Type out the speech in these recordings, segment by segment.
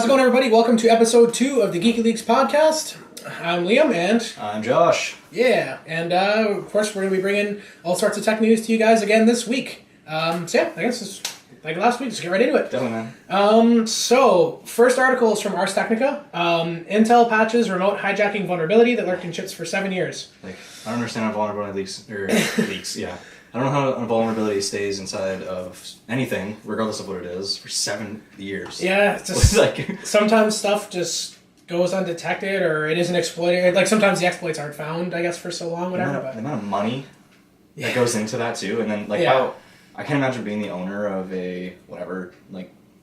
it going, everybody? Welcome to episode 2 of the Geeky Leaks podcast. I'm Liam, and... I'm Josh. Yeah, and of course we're going to be bringing all sorts of tech news to you guys again this week. So yeah, I guess it's like last week, just get right into it. Definitely, man. So, first article is from Ars Technica. Intel patches remote hijacking vulnerability that lurked in chips for 7 years. I don't understand how vulnerability leaks, yeah. I don't know how a vulnerability stays inside of anything, regardless of what it is, for 7 years. Yeah, it's just sometimes stuff just goes undetected or it isn't exploited. Like sometimes the exploits aren't found, I guess, for so long, whatever. The amount of money that goes into that too, and then how I can't imagine being the owner of a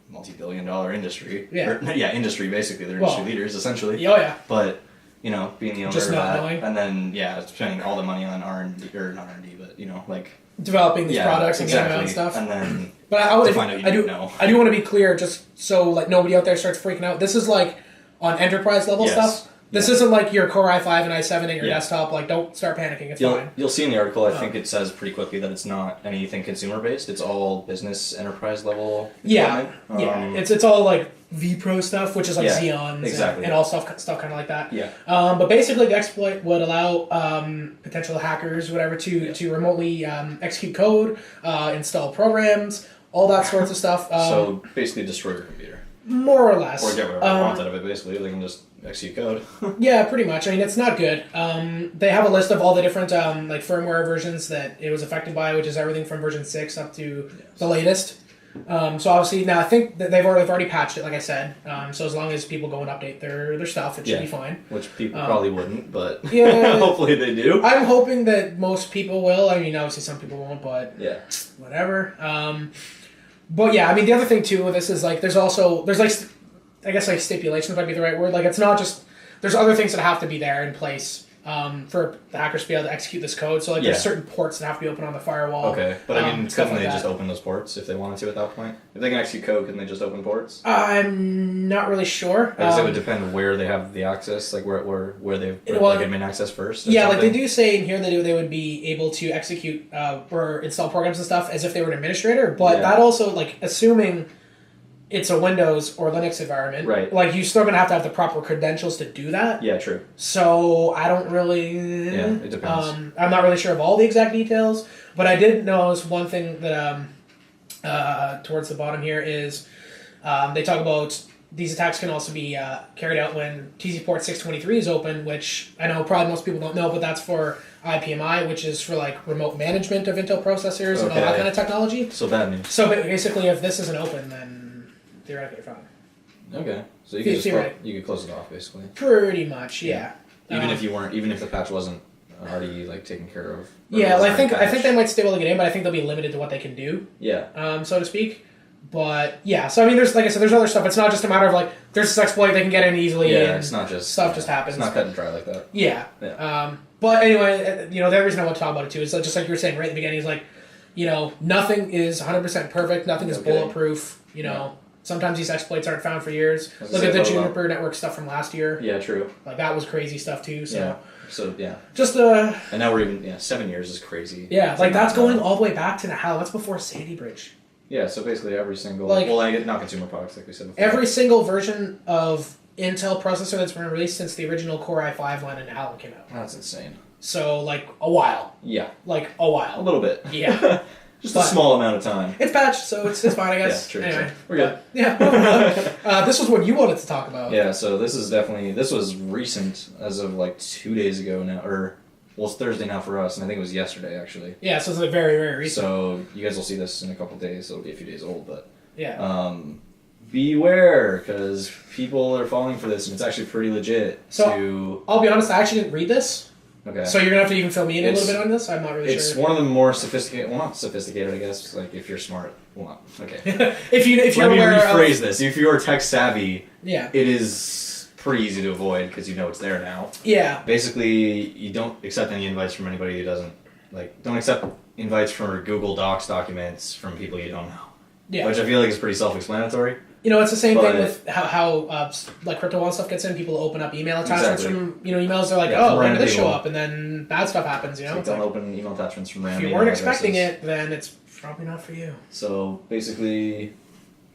multi-billion-dollar industry. Yeah. Industry basically. They're industry leaders essentially. Oh yeah. But being the owner just of not that, knowing. and then spending all the money on R&D or not R&D, but developing these products and getting out and stuff. And then but I do want to be clear, just so nobody out there starts freaking out. This is on enterprise level stuff. This isn't like your Core i5 and i7 in your desktop. Don't start panicking. It's fine. You'll see in the article, I think it says pretty quickly that it's not anything consumer based. It's all business enterprise level. Yeah, it's all vPro stuff, which is Xeons and all stuff kind of like that. Yeah. But basically, the exploit would allow potential hackers, whatever, to remotely execute code, install programs, all that sorts of stuff. So basically, destroy your computer. More or less. Or get whatever they want out of it. Basically, they can just execute code. Yeah, pretty much. I mean, it's not good. They have a list of all the different firmware versions that it was affected by, which is everything from version 6 up to the latest. So obviously, now I think that they've already patched it, like I said. So as long as people go and update their stuff, it should be fine. Which people probably wouldn't, but yeah, hopefully they do. I'm hoping that most people will. I mean, obviously some people won't, but whatever. But yeah, I mean, the other thing too with this is there's stipulations might be the right word. It's not just, there's other things that have to be there in place for the hackers to be able to execute this code. So there's certain ports that have to be open on the firewall. Okay, but I mean, couldn't they just open those ports if they wanted to at that point? If they can execute code, can they just open ports? I'm not really sure. I guess it would depend where they have the access, where they've admin access first. Yeah, they do say in here that they would be able to execute or install programs and stuff as if they were an administrator, but that also, assuming it's a Windows or Linux environment. Right. You're still going to have the proper credentials to do that. Yeah, true. So, I don't really... Yeah, it depends. I'm not really sure of all the exact details, but I did notice one thing that towards the bottom here is they talk about these attacks can also be carried out when TC port 623 is open, which I know probably most people don't know, but that's for IPMI, which is for remote management of Intel processors and all that kind of technology. So bad news. So basically, if this isn't open, then theoretically fine. Okay, so you could close it off basically. Pretty much, yeah. Even if the patch wasn't already taken care of. Yeah, I think they might still be able to get in, but I think they'll be limited to what they can do. Yeah. So to speak. But yeah, so I mean, there's there's other stuff. It's not just a matter of there's this exploit they can get in easily. Yeah, it's not just stuff just happens. It's not cut and dry like that. Yeah. But anyway, the other reason I want to talk about it too is just like you were saying right at the beginning is nothing is 100% perfect. Nothing is bulletproof. Sometimes these exploits aren't found for years. Look at the Juniper Network stuff from last year. Yeah, true. That was crazy stuff too. So. Yeah. So yeah. Just And now we're even 7 years is crazy. Yeah, that's going all the way back to that's before Sandy Bridge. Yeah, so basically every single not consumer products like we said before. Every single version of Intel processor that's been released since the original Core i5 line in Allen came out. That's insane. So a while. Yeah. A while. A little bit. Yeah. Just a small amount of time. It's patched, so it's fine, I guess. Yeah, true. Anyway, so we're good. This was what you wanted to talk about. Yeah, so this was recent as of 2 days ago now, it's Thursday now for us, and I think it was yesterday actually. Yeah, so it's very, very recent. So you guys will see this in a couple days. It'll be a few days old, but beware, because people are falling for this, and it's actually pretty legit. So I'll be honest, I actually didn't read this. Okay. So you're going to have to even fill me in a little bit on this? I'm not really sure. It's one of the more sophisticated... Well, not sophisticated, I guess. If you're smart. Well, not... Okay. if you're Let me rephrase this. If you're tech savvy, it is pretty easy to avoid because you know it's there now. Yeah. Basically, you don't accept any invites from anybody who doesn't... don't accept invites for Google Docs documents from people you don't know. Yeah. Which I feel like is pretty self-explanatory. It's the same thing with how crypto wallet stuff gets in. People open up email attachments from emails. They're when did this show up? And then bad stuff happens. Don't open email attachments from random. If you weren't expecting it, then it's probably not for you. So basically,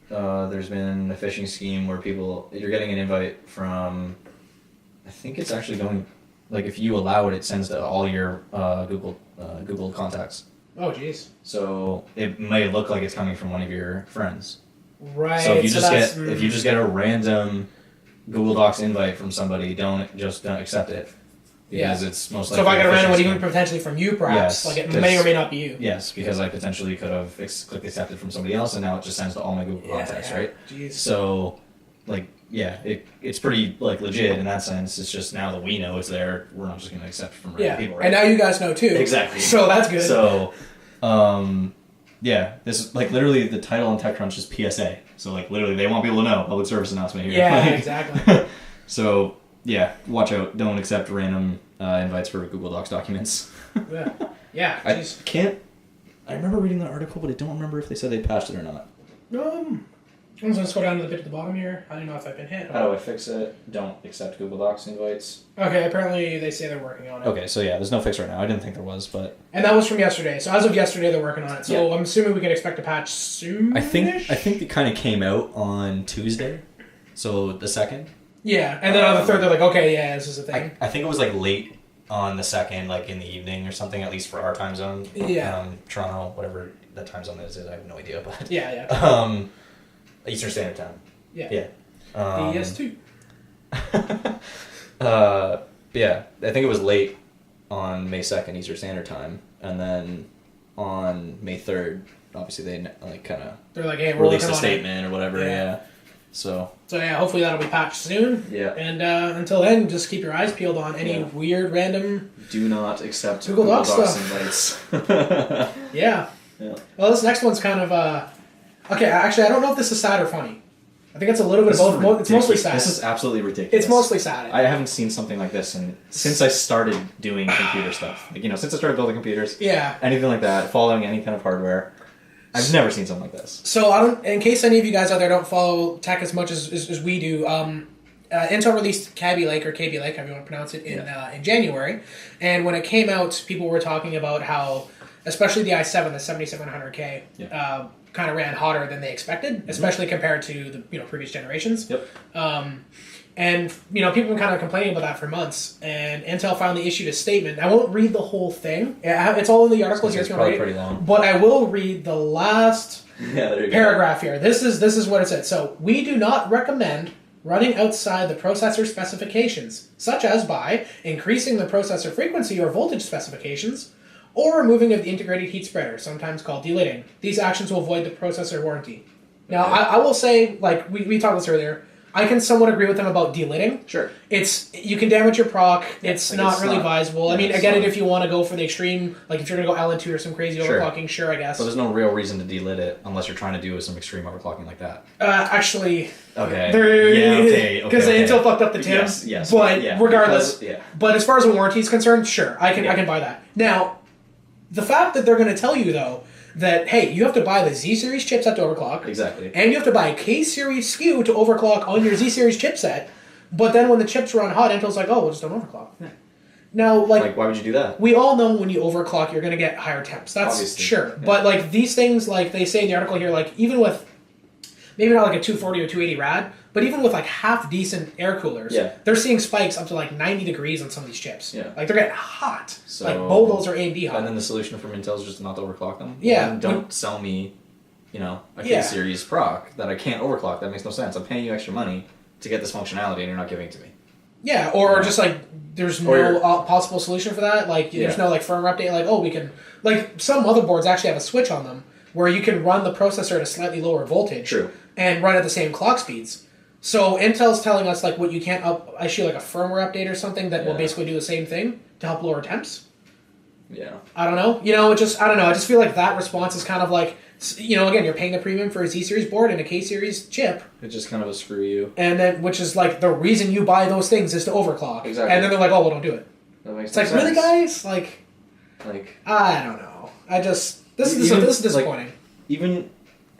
there's been a phishing scheme where you're getting an invite from, I think it's actually going, like if you allow it, it sends to all your Google contacts. Oh, jeez. So it may look like it's coming from one of your friends. Right. So if you just get a random Google Docs invite from somebody, don't accept it. Because it's most likely. So if I get a random one, even potentially from you, perhaps, like it may or may not be you. Yes, because I potentially could have clicked accepted from somebody else, and now it just sends to all my Google contacts, right? Jeez. So, it's pretty legit in that sense. It's just now that we know it's there, we're not just going to accept from random people, right? And now you guys know too. Exactly. So that's good. So, this is literally the title on TechCrunch is PSA. So literally, they want people to know public service announcement here. Yeah, exactly. So. Yeah, watch out. Don't accept random invites for Google Docs documents. Yeah. I remember reading that article, but I don't remember if they said they patched it or not. I'm just going to scroll down to the bit at the bottom here. I don't know if I've been hit. How do I fix it? Don't accept Google Docs invites. Okay, apparently they say they're working on it. Okay, so there's no fix right now. I didn't think there was, but... And that was from yesterday. So as of yesterday, they're working on it. So I'm assuming we can expect a patch soon. I think it kind of came out on Tuesday, so the 2nd. Yeah, and then on the 3rd, they're like, okay, this is a thing. I think it was late on the 2nd, in the evening or something, at least for our time zone. Yeah. Toronto, whatever that time zone is, I have no idea. But yeah. Eastern Standard Time. Yeah. ES2. Yeah, I think it was late on May 2nd, Eastern Standard Time. And then on May 3rd, obviously they they're like, hey, we're released a statement or whatever, yeah. So hopefully that'll be patched soon. Yeah. And until then, just keep your eyes peeled on any weird random. Do not accept Google Docs invites. Yeah. Well, this next one's kind of okay. Actually, I don't know if this is sad or funny. I think it's a little bit of both. It's mostly sad. This is absolutely ridiculous. It's mostly sad. I haven't seen something like this since I started doing computer stuff. Since I started building computers. Yeah. Anything like that, following any kind of hardware. I've never seen something like this. So in case any of you guys out there don't follow tech as much as we do, Intel released Kaby Lake, or Kaby Lake, however you want to pronounce it, in January. And when it came out, people were talking about how, especially the i7, the 7700K, kind of ran hotter than they expected, especially compared to the previous generations. Yep. And people have been kind of complaining about that for months, and Intel finally issued a statement. I won't read the whole thing; it's all in the article here. It's probably pretty long, but I will read the last paragraph here. This is what it said. So, we do not recommend running outside the processor specifications, such as by increasing the processor frequency or voltage specifications, or removing of the integrated heat spreader, sometimes called delidding. These actions will void the processor warranty. Now, I will say, we talked about this earlier. I can somewhat agree with them about delidding. Sure. You can damage your proc. It's not really advisable. Yeah, I mean, I get it if you want to go for the extreme, if you're going to go LN2 or some crazy overclocking, sure, I guess. But there's no real reason to delid it unless you're trying to do some extreme overclocking like that. Actually... Okay. Because Intel fucked up the TIM. Yes. But regardless. But as far as the warranty is concerned, sure, I can buy that. Now, the fact that they're going to tell you, though, that, hey, you have to buy the Z-Series chipset to overclock. Exactly. And you have to buy a K-Series SKU to overclock on your Z-Series chipset. But then when the chips run hot, Intel's like, oh, we'll just don't overclock. Yeah. Now, why would you do that? We all know when you overclock, you're going to get higher temps. That's obviously. Sure. Yeah. But, these things, they say in the article here, even with, maybe not a 240 or 280 rad, but even with half-decent air coolers, they're seeing spikes up to 90 degrees on some of these chips. Yeah. They're getting hot. So, both those are AMD hot. And then the solution from Intel is just not to overclock them? Yeah. And don't sell me, a K-series proc that I can't overclock. That makes no sense. I'm paying you extra money to get this functionality and you're not giving it to me. Yeah, or just there's no possible solution for that. There's no firmware update. We can some motherboards actually have a switch on them where you can run the processor at a slightly lower voltage. True. And run at the same clock speeds. So Intel's telling us what you can't issue a firmware update or something that will basically do the same thing to help lower temps. Yeah. I don't know. I don't know. I just feel that response is kind of again, you're paying the premium for a Z-Series board and a K-Series chip. It's just kind of a screw you. And then, which is the reason you buy those things is to overclock. Exactly. And then they're oh, well, don't do it. That makes it's sense. Really, guys? I don't know. This is disappointing.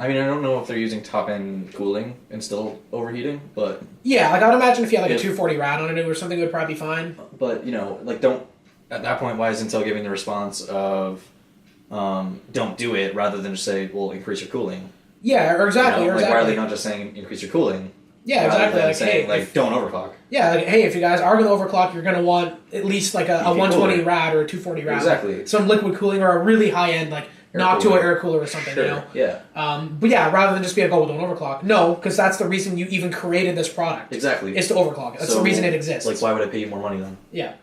I don't know if they're using top-end cooling and still overheating, but... Yeah, I'd imagine if you had a 240 rad on it or something, it would probably be fine. But, don't... At that point, why is Intel giving the response of, don't do it, rather than just say, well, increase your cooling? Yeah, or exactly. You know? Or like, exactly. why are they not just saying increase your cooling? Yeah, exactly. Like, saying, hey, don't overclock. Yeah, like, hey, if you guys are going to overclock, you're going to want at least like a 120 cooler. rad or a 240 rad. Exactly. Some liquid cooling or a really high end, like, Noctua air cooler or something, sure. you know? Yeah. But yeah, rather than just be like, oh, don't overclock. No, because that's the reason you even created this product. Exactly. Is to overclock. That's the reason it exists. Like, why would I pay you more money then? Yeah.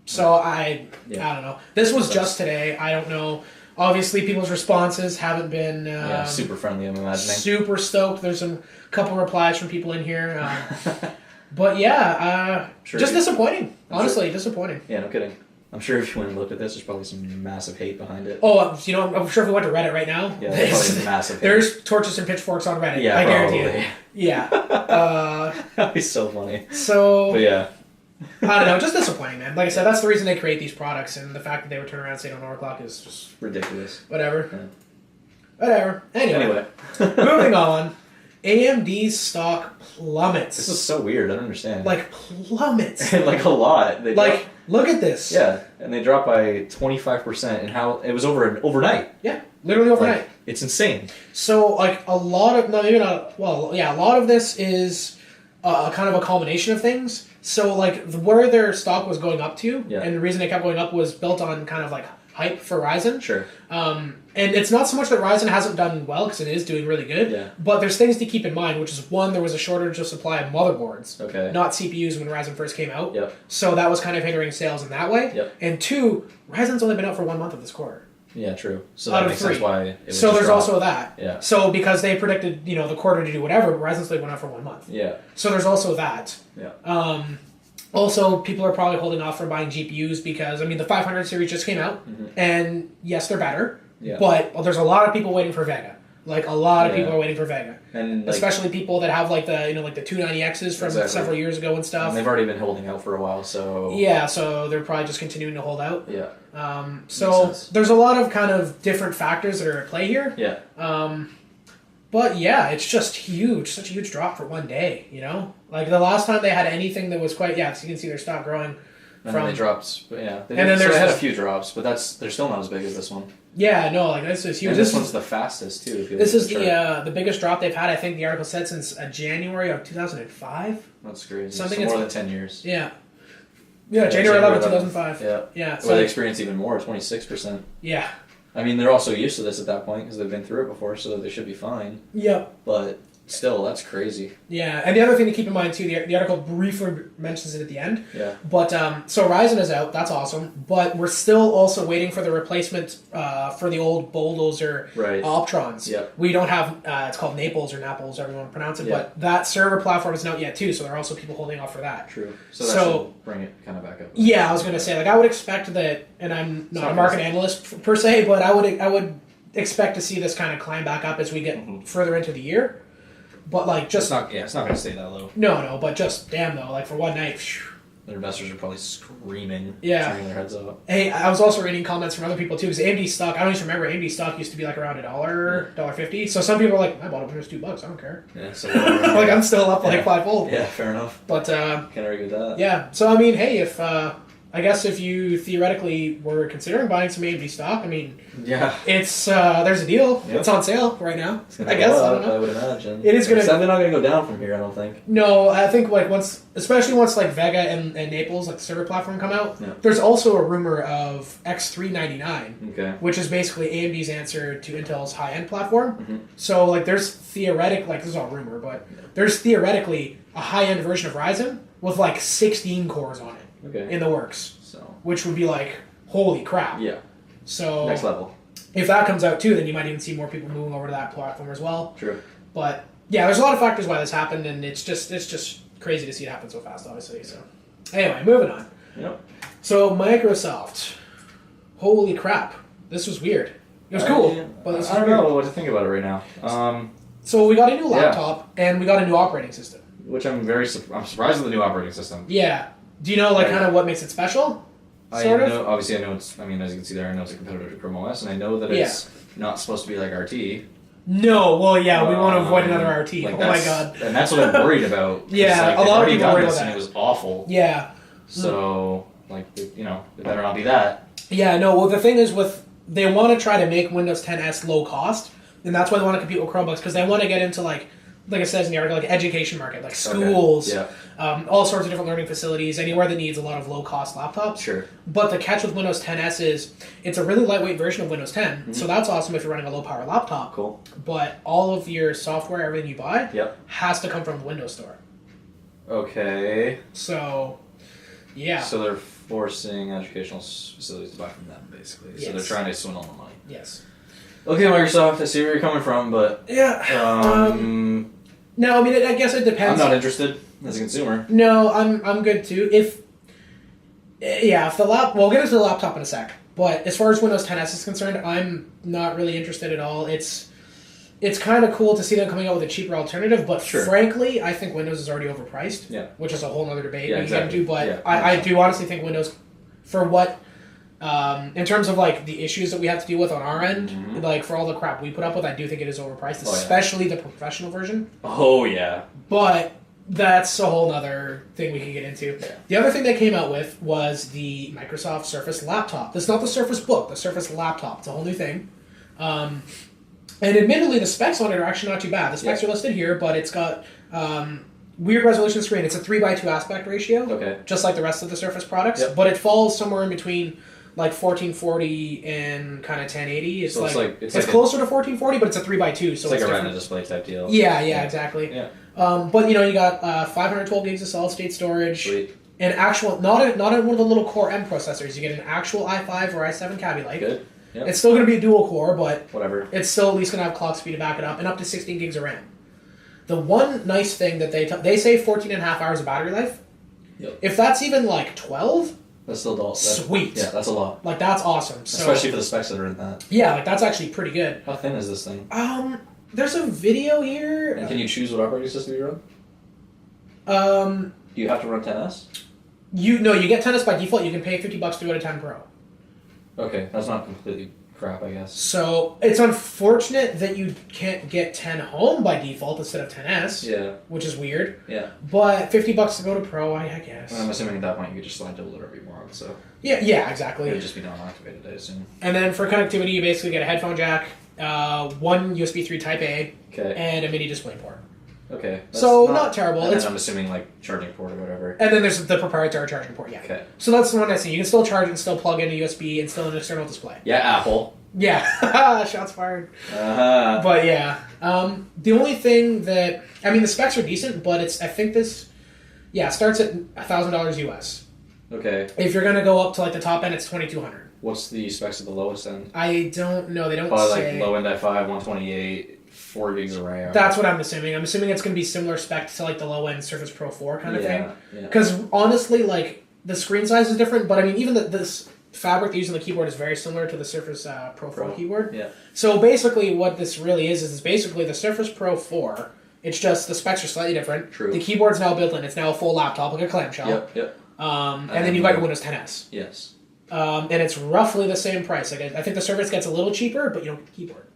So I don't know. This was just today. I don't know. Obviously, people's responses haven't been super friendly, I'm imagining. Super stoked. There's a couple replies from people in here. But yeah, just disappointing. Honestly, disappointing. Yeah, no kidding. I'm sure if you went and looked at this, there's probably some massive hate behind it. Oh, you know, I'm sure if we went to Reddit right now, yeah, there's massive hate. There's torches and pitchforks on Reddit. Yeah, I probably. guarantee it. Yeah. That'd be so funny. So, but yeah. I don't know, just disappointing, man. Like I said, that's the reason they create these products, and the fact that they would turn around and say don't overclock is just ridiculous. Whatever. Yeah. Whatever. Anyway. Moving on. AMD's stock plummets. This is so weird. I don't understand. Like, plummets. Like, a lot. Look at this. Yeah, and they dropped by 25%, and how it was overnight. Yeah, literally overnight. Like, it's insane. So, like, a lot of... No, maybe not... Well, yeah, a lot of this is kind of a culmination of things. So, like, where their stock was going up to, and the reason it kept going up was built on kind of, like, hype for Ryzen. Sure. And it's not so much that Ryzen hasn't done well, because it is doing really good, but there's things to keep in mind, which is, one, there was a shortage of supply of motherboards, not CPUs when Ryzen first came out. So that was kind of hindering sales in that way. And two, Ryzen's only been out for 1 month of this quarter. Yeah, true. So that makes sense why it would So there's also that. Yeah. So because they predicted, you know, the quarter to do whatever, but Ryzen's only went out for 1 month. Yeah. So there's also that. Yeah. Also, people are probably holding off from buying GPUs because, I mean, the 500 series just came out, and yes, they're better, but there's a lot of people waiting for Vega. Like, a lot of people are waiting for Vega. And especially people that have, like, the, you know, like the 290Xs from several years ago and stuff. And they've already been holding out for a while, so... Yeah, so they're probably just continuing to hold out. Yeah. So there's a lot of kind of different factors that are at play here. Yeah. But yeah, it's just huge. Such a huge drop for one day, you know? Like, the last time they had anything that was quite... Yeah, so you can see their stock growing. And then they dropped... Yeah. They had a few drops, but they're still not as big as this one. Yeah, no, like, this is huge. And this one's the fastest, too. This is the biggest drop they've had, I think the article said, since January of 2005. That's crazy. Something so more than 10 years. Yeah. Yeah, January 11, 2005. Yeah. Yeah. Where they experienced even more, 26%. Yeah. I mean, they're also used to this at that point because they've been through it before, so they should be fine. Yep. But still, that's crazy. Yeah, and the other thing to keep in mind, too, the article briefly mentions it at the end. Yeah. But, so Ryzen is out, that's awesome, but we're still also waiting for the replacement for the old Bulldozer Optrons. Yep. We don't have, it's called Naples or Napples, however you want to pronounce it, but that server platform isn't out yet, too, so there are also people holding off for that. True. So that should bring it kind of back up. Yeah, I was going to say, like, I would expect that, and I'm not a market analyst per se, but I would expect to see this kind of climb back up as we get further into the year. But, like, just... It's not going to stay that low. No, but just, damn, though, like, for one night... Phew. Their investors are probably screaming their heads up. Hey, I was also reading comments from other people, too, because AMD stock, I don't even remember, AMD stock used to be, like, around $1.50. So some people are like, I bought it when it was $2, I don't care. Yeah, so... like, I'm still up, like, fivefold. Yeah, fair enough. But, can't argue with that. Yeah, so, I mean, hey, if... I guess if you theoretically were considering buying some AMD stock, I mean, it's there's a deal. Yep. It's on sale right now. I guess I don't know. I would imagine it is gonna. It's not gonna go down from here. I don't think. No, I think like especially once like Vega and Naples, like the server platform, come out. Yeah. There's also a rumor of X399, which is basically AMD's answer to Intel's high-end platform. So like there's this is all rumor, but there's theoretically a high-end version of Ryzen with like 16 cores on it. In the works, which would be like, holy crap. Yeah. So next level. If that comes out too, then you might even see more people moving over to that platform as well. True. But yeah, there's a lot of factors why this happened, and it's just crazy to see it happen so fast, obviously. So anyway, moving on. Yep. So Microsoft, holy crap, this was weird. It was cool, but this was I don't weird. know what to think about it right now. So we got a new laptop and we got a new operating system. Which I'm surprised with the new operating system. Yeah. Do you know, like, kind of what makes it special? Obviously, I know it's, I mean, as you can see there, I know it's a competitor to Chrome OS, and I know that it's not supposed to be like RT. No, well, yeah, we want to avoid another RT. Like oh my god. And that's what I'm worried about. Yeah, like, a lot of people worried about that. And it was awful. Yeah. So, like, you know, it better not be that. Yeah, no, well, the thing is they want to try to make Windows 10 S low cost, and that's why they want to compete with Chromebooks, because they want to get into like it says in the article, like education market, like schools, all sorts of different learning facilities, anywhere that needs a lot of low-cost laptops. Sure. But the catch with Windows 10s is it's a really lightweight version of Windows 10, so that's awesome if you're running a low-power laptop. Cool. But all of your software, everything you buy, has to come from the Windows Store. Okay. So, yeah. So they're forcing educational facilities to buy from them, basically. So they're trying to swindle the money. Yes. Okay, Microsoft, I see where you're coming from, but... Yeah. No, I mean, I guess it depends. I'm not interested as a consumer. No, I'm good too. If we'll get into the laptop in a sec. But as far as Windows 10s is concerned, I'm not really interested at all. It's kind of cool to see them coming out with a cheaper alternative, but frankly, I think Windows is already overpriced. Yeah. Which is a whole other debate we can get into. But I do honestly think Windows, for what, in terms of like the issues that we have to deal with on our end, like for all the crap we put up with, I do think it is overpriced, especially the professional version. Oh yeah. But that's a whole other thing we can get into. Yeah. The other thing they came out with was the Microsoft Surface laptop. This is not the Surface Book, the Surface laptop. It's a whole new thing. And admittedly, the specs on it are actually not too bad. The specs are listed here, but it's got weird resolution screen. It's a 3:2 aspect ratio, just like the rest of the Surface products. But it falls somewhere in between like 1440 and kind of 1080. It's it's closer to 1440, but it's a 3:2, so it's like a Retina display type deal. Yeah, exactly. Yeah. But you got 512 gigs of solid state storage. Sweet. An actual, not one of the little Core M processors. You get an actual i5 or i7 Kaby Lake. Good. Yep. It's still going to be a dual core, but whatever. It's still at least going to have clock speed to back it up, and up to 16 gigs of RAM. The one nice thing that they say 14 and a half hours of battery life. Yep. If that's even like 12, that's still dull. Sweet. Yeah, that's a lot. Like that's awesome. So, especially for the specs that are in that. Yeah, like that's actually pretty good. How thin is this thing? There's a video here. And can you choose what operating system you run? Do you have to run 10s? You get 10s by default. You can pay $50 to go to 10 Pro. Okay, that's not completely crap, I guess. So it's unfortunate that you can't get 10 home by default instead of 10s. Yeah. Which is weird. Yeah. But $50 to go to Pro, I guess. And I'm assuming at that point you could just slide to whatever you want. So. Yeah, exactly. It would just be non-activated, I assume. And then for connectivity, you basically get a headphone jack, one USB 3 Type A, and a mini display port. Okay. So not terrible. And then I'm assuming like charging port or whatever. And then there's the proprietary charging port, Okay. So that's the one I see. You can still charge it and still plug in a USB and still an external display. Yeah, Apple. Yeah. Shots fired. Uh-huh. But yeah. The only thing that... I mean, the specs are decent, but I think this... Yeah, it starts at $1,000 US. Okay. If you're going to go up to like the top end, it's $2,200. What's the specs at the lowest end? I don't know. They don't say... Like low end i5, 128... 4 gigs of RAM. That's what I'm assuming. I'm assuming it's going to be similar spec to like the low end Surface Pro 4 kind of thing. Yeah. Because honestly, like the screen size is different, but I mean, even this fabric they use on the keyboard is very similar to the Surface Pro 4 keyboard. Yeah. So basically, what this really is basically the Surface Pro 4. It's just the specs are slightly different. True. The keyboard's now built in. It's now a full laptop, like a clamshell. Yep. And then you got your Windows 10s. Yes. And it's roughly the same price. Like I think the Surface gets a little cheaper, but you don't get the keyboard.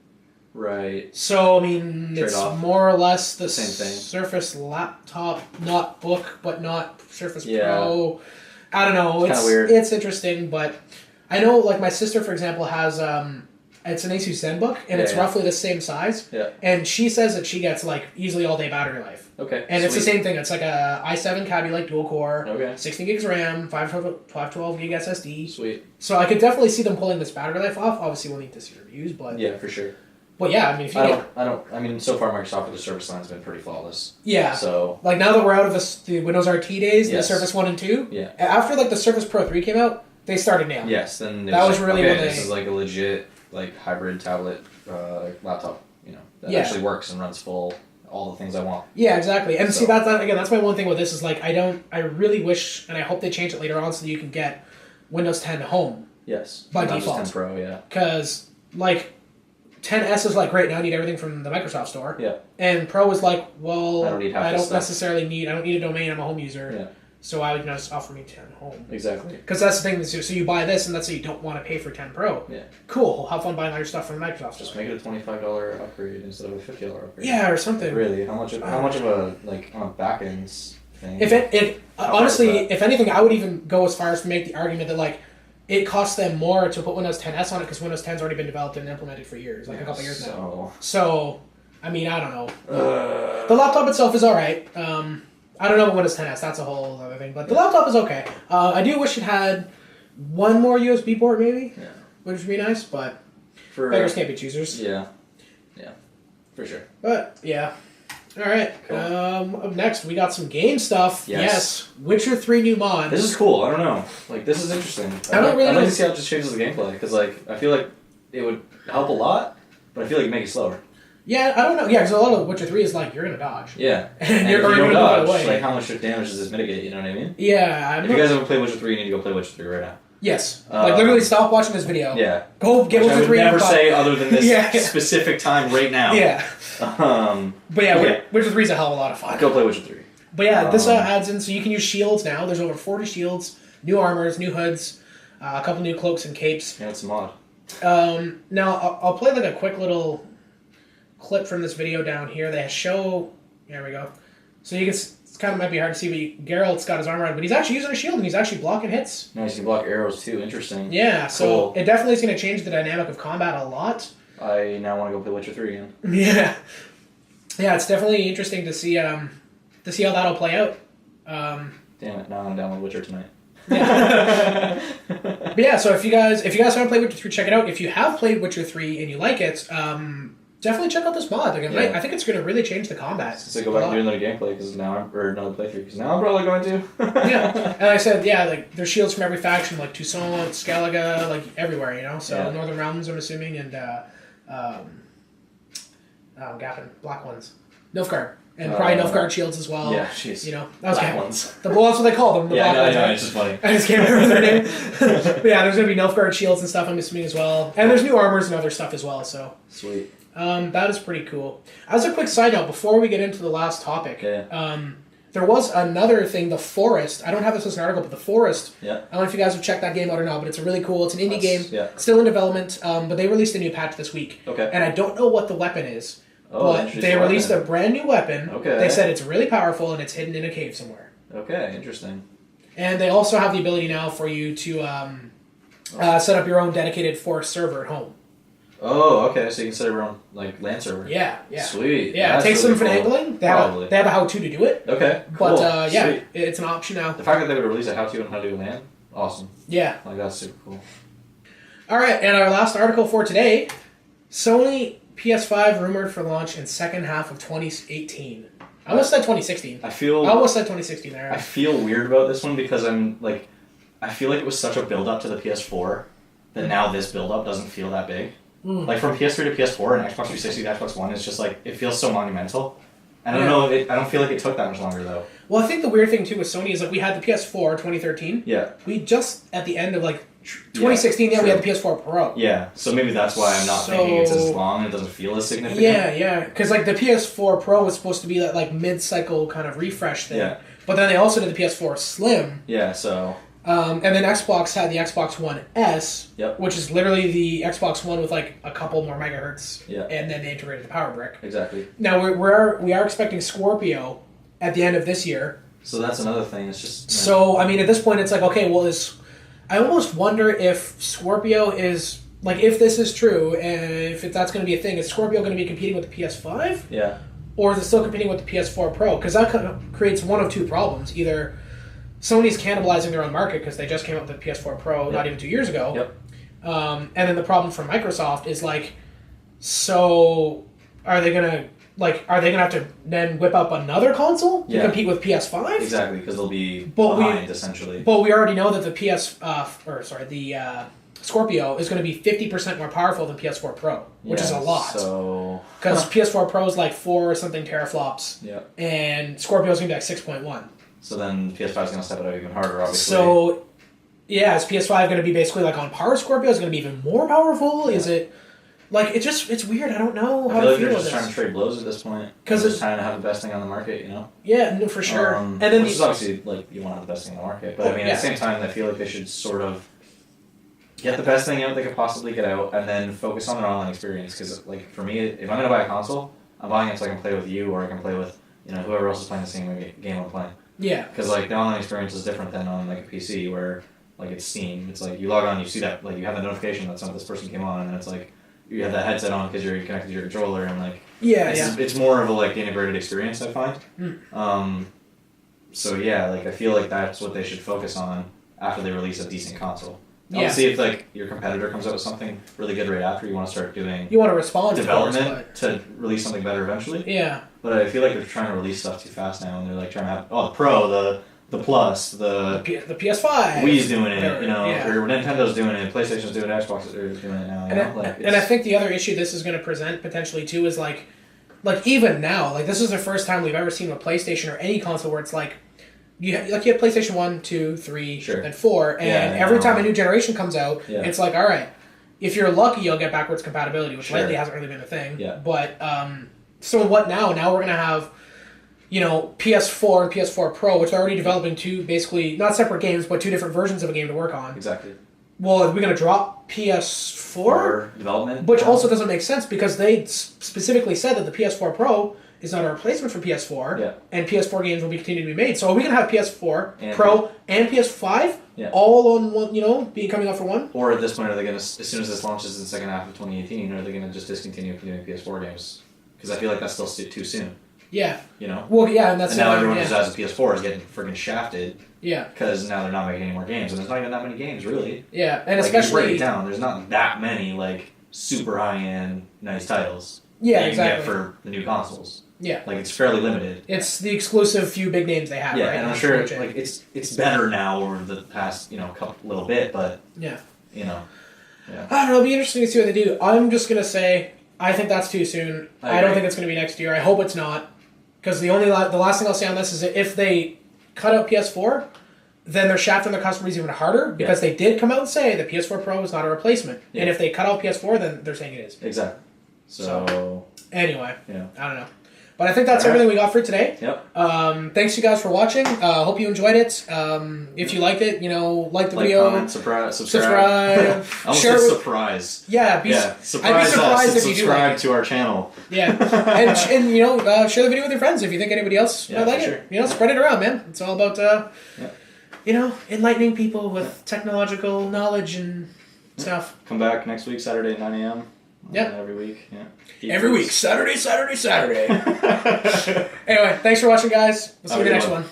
Right. So, I mean, it's more or less the same thing. Surface laptop, not book, but not Surface Pro. I don't know. It's weird. It's interesting, but I know, like, my sister, for example, has, it's an Asus ZenBook, and it's roughly the same size. Yeah. And she says that she gets, like, easily all-day battery life. Okay. And it's the same thing. It's like a i7 Kaby Lake dual core. Okay. 16 gigs RAM, 512 gig SSD. Sweet. So I could definitely see them pulling this battery life off. Obviously, we'll need to see reviews, but... Yeah, for sure. Well, yeah, I mean, if you I mean, so far Microsoft with the Surface line has been pretty flawless. Yeah. So. Like, now that we're out of the Windows RT days, the Surface 1 and 2, after, like, the Surface Pro 3 came out, they started nailing it. Yes, then that was really when this is, like, a legit, like, hybrid tablet laptop, that actually works and runs full, all the things I want. Yeah, exactly. And see, that's my one thing with this is, like, I really wish, and I hope they change it later on so that you can get Windows 10 Home. Yes. By Not default. Just 10 Pro, yeah. Because, like... 10S is like, great, now I need everything from the Microsoft Store. Yeah. And Pro is like, well, I don't necessarily need a domain, I'm a home user. Yeah. So I would just offer me 10 Home. Exactly. Because that's the thing, so you buy this and let's say you don't want to pay for 10 Pro. Yeah. Cool, have fun buying all your stuff from Microsoft Store. Just make it a $25 upgrade instead of a $50 upgrade. Yeah, or something. Really? How much of a, like, on a back-end thing? Honestly, if anything, I would even go as far as to make the argument that, like, it costs them more to put Windows 10s on it because Windows 10's already been developed and implemented for years, like a couple years now. So, I mean, I don't know. The laptop itself is alright. I don't know about Windows 10s, that's a whole other thing, but the laptop is okay. I do wish it had one more USB port, maybe, which would be nice, but beggars can't be choosers. Yeah, for sure. But, yeah. Alright, cool. Up next, we got some game stuff. Yes. Witcher 3 new mod. This is cool, I don't know. Like, this is interesting. I'd like to see how it just changes the gameplay, because, like, I feel like it would help a lot, but I feel like it'd make it slower. Yeah, I don't know. Yeah, because a lot of Witcher 3 is like, you're going to dodge. Yeah. And you're going to dodge, away. like, how much damage does this mitigate, you know what I mean? Yeah. If you guys haven't played Witcher 3, you need to go play Witcher 3 right now. Yes. Like, literally stop watching this video. Yeah. Go get Witcher 3. I would never say other than this specific time right now. Yeah. But yeah, Witcher 3 is a hell of a lot of fun. Go play Witcher 3. But yeah, this adds in, so you can use shields now. There's over 40 shields, new armors, new hoods, a couple new cloaks and capes. Yeah, it's a mod. Now, I'll play like a quick little clip from this video down here. They show... There we go. So you can... It kind of might be hard to see, but Geralt's got his armor on, but he's actually using a shield and he's actually blocking hits. Nice, you can block arrows too. Interesting. Yeah, so it definitely is going to change the dynamic of combat a lot. I now want to go play Witcher 3 again. Yeah. Yeah, it's definitely interesting to see how that'll play out. Damn it, now I'm down with Witcher tonight. Yeah. But yeah, so if you guys haven't played Witcher 3, check it out. If you have played Witcher 3 and you like it, definitely check out this mod. Like, I think it's going to really change the combat. So go back and do another gameplay or another playthrough because now I'm probably going to. Yeah, and I said, like there's shields from every faction, like Toussaint, Skellige, like everywhere, you know. So Northern Realms, I'm assuming, and Gaffin, black ones, Nilfgaard, and probably Nilfgaard shields as well. Yeah, jeez. You know, that was black ones. Well, that's what they call them. The black ones. Yeah, it's just funny. I just can't remember their name. But yeah, there's going to be Nilfgaard shields and stuff, I'm assuming, as well, and there's new armors and other stuff as well. So sweet. That is pretty cool. As a quick side note, before we get into the last topic, there was another thing, The Forest. I don't have this as an article, but The Forest. Yeah. I don't know if you guys have checked that game out or not, but it's a really cool. It's an indie game, yeah. Still in development, but they released a new patch this week. Okay. And I don't know what the weapon is, but they released a brand new weapon. Okay. They said it's really powerful and it's hidden in a cave somewhere. Okay, interesting. And they also have the ability now for you to set up your own dedicated Forest server at home. Oh, okay. So you can set your own LAN server. Yeah. Sweet. Yeah, it takes some finagling. They have a how-to to do it. Okay, cool. But it's an option now. The fact that they would release a how-to on how to do LAN, awesome. Yeah. Like, that's super cool. All right, and our last article for today, Sony PS5 rumored for launch in second half of 2018. I almost said 2016. I almost said 2016 there. I feel weird about this one because I feel like it was such a build-up to the PS4 that now this build-up doesn't feel that big. Like, from PS3 to PS4 and Xbox 360 to Xbox One, it's just like, it feels so monumental. I don't know, I don't feel like it took that much longer, though. Well, I think the weird thing, too, with Sony is, like, we had the PS4 2013. Yeah. We just, at the end of, 2016, we had the PS4 Pro. Yeah, so maybe that's why I'm not thinking it's as long and it doesn't feel as significant. Yeah, because, the PS4 Pro was supposed to be that, mid-cycle kind of refresh thing. Yeah. But then they also did the PS4 Slim. Yeah, so... and then Xbox had the Xbox One S, which is literally the Xbox One with a couple more megahertz, and then they integrated the power brick. Exactly. Now we are expecting Scorpio at the end of this year. So that's another thing. It's just so I mean at this point it's okay. Well, I almost wonder if Scorpio is if this is true and if that's going to be a thing. Is Scorpio going to be competing with the PS5? Yeah. Or is it still competing with the PS4 Pro? Because that kind of creates one of two problems. Either Sony's cannibalizing their own market because they just came out with the PS4 Pro not even 2 years ago. Yep. And then the problem for Microsoft is so are they gonna have to then whip up another console to compete with PS5? Exactly, because they'll be behind essentially. But we already know that the Scorpio is going to be 50% more powerful than PS4 Pro, which is a lot. So because PS4 Pro is 4 or something teraflops, and Scorpio is going to be 6.1. So then PS5 is going to step it up even harder, obviously. So, is PS5 going to be basically on par with Scorpio? Is it going to be even more powerful? Yeah. Is it... it's weird. I don't know how to feel about this. They're just trying to trade blows at this point. Because they're just trying to have the best thing on the market, you know? Yeah, no, for sure. And then which is obviously, you want to have the best thing on the market. But, at the same time, I feel like they should sort of get the best thing out they could possibly get out and then focus on their online experience. Because, for me, if I'm going to buy a console, I'm buying it so I can play with you or I can play with, whoever else is playing the same game I'm playing. Yeah. Because, the online experience is different than on, a PC where like it's Steam. It's like you log on, you see that like you have a notification that this person came on, and then it's like you have that headset on because you're connected to your controller, and like it's more of a like integrated experience, I find. So yeah, like I feel like that's what they should focus on after they release a decent console. Obviously, if like your competitor comes out with something really good right after, you want to start doing development to release something better eventually. Yeah. But I feel like they're trying to release stuff too fast now, and they're like trying to have the Pro, the Plus, the PS5. Wii's doing it, or Nintendo's doing it, PlayStation's doing it, Xbox is doing it now. And I think the other issue this is going to present potentially too is like even now, like this is the first time we've ever seen a PlayStation or any console where it's like you have PlayStation 1, 2, 3, and 4, and every time a new generation comes out, it's like, all right, if you're lucky, you'll get backwards compatibility, which lately hasn't really been a thing. Yeah. But so what now? Now we're gonna have PS4 and PS4 Pro, which are already developing two basically not separate games, but two different versions of a game to work on. Exactly. Well, are we gonna drop PS4 development, which also doesn't make sense because they specifically said that the PS4 Pro is not a replacement for PS4, and PS4 games will be continuing to be made. So are we going to have PS4 Pro and PS5 all on one, coming out for one? Or at this point, are they going to, as soon as this launches in the second half of 2018, are they going to just discontinue doing PS4 games? Because I feel like that's still too soon. Yeah. Well, yeah, and that's now everyone who has a PS4 is getting friggin' shafted. Yeah. Because now they're not making any more games, and there's not even that many games, really. Yeah, and like, especially... you break it down, there's not that many, like, super high-end, nice titles that you can get for the new consoles. Yeah. Like, it's fairly limited. It's the exclusive few big names they have, right? Yeah, and I'm sure, like, it's better now over the past, little bit, but... Yeah. Yeah. I don't know, it'll be interesting to see what they do. I'm just going to say, I think that's too soon. I don't think it's going to be next year. I hope it's not. Because the last thing I'll say on this is that if they cut out PS4, then they're shafting their customers even harder, because they did come out and say the PS4 Pro is not a replacement. Yeah. And if they cut out PS4, then they're saying it is. Exactly. So anyway, I don't know. But I think that's everything we got for today. Yep. Thanks you guys for watching. Hope you enjoyed it. If you liked it, like the video. Comment, subscribe. I almost said surprise. Yeah. I'd be surprised if you do subscribe to our channel. Yeah. and share the video with your friends if you think anybody else might like it. Spread it around, man. It's all about enlightening people with technological knowledge and stuff. Come back next week, Saturday at 9 a.m. Yeah. Every week. Yeah. Every week. Saturday. Anyway, thanks for watching, guys. We'll see you in the next one.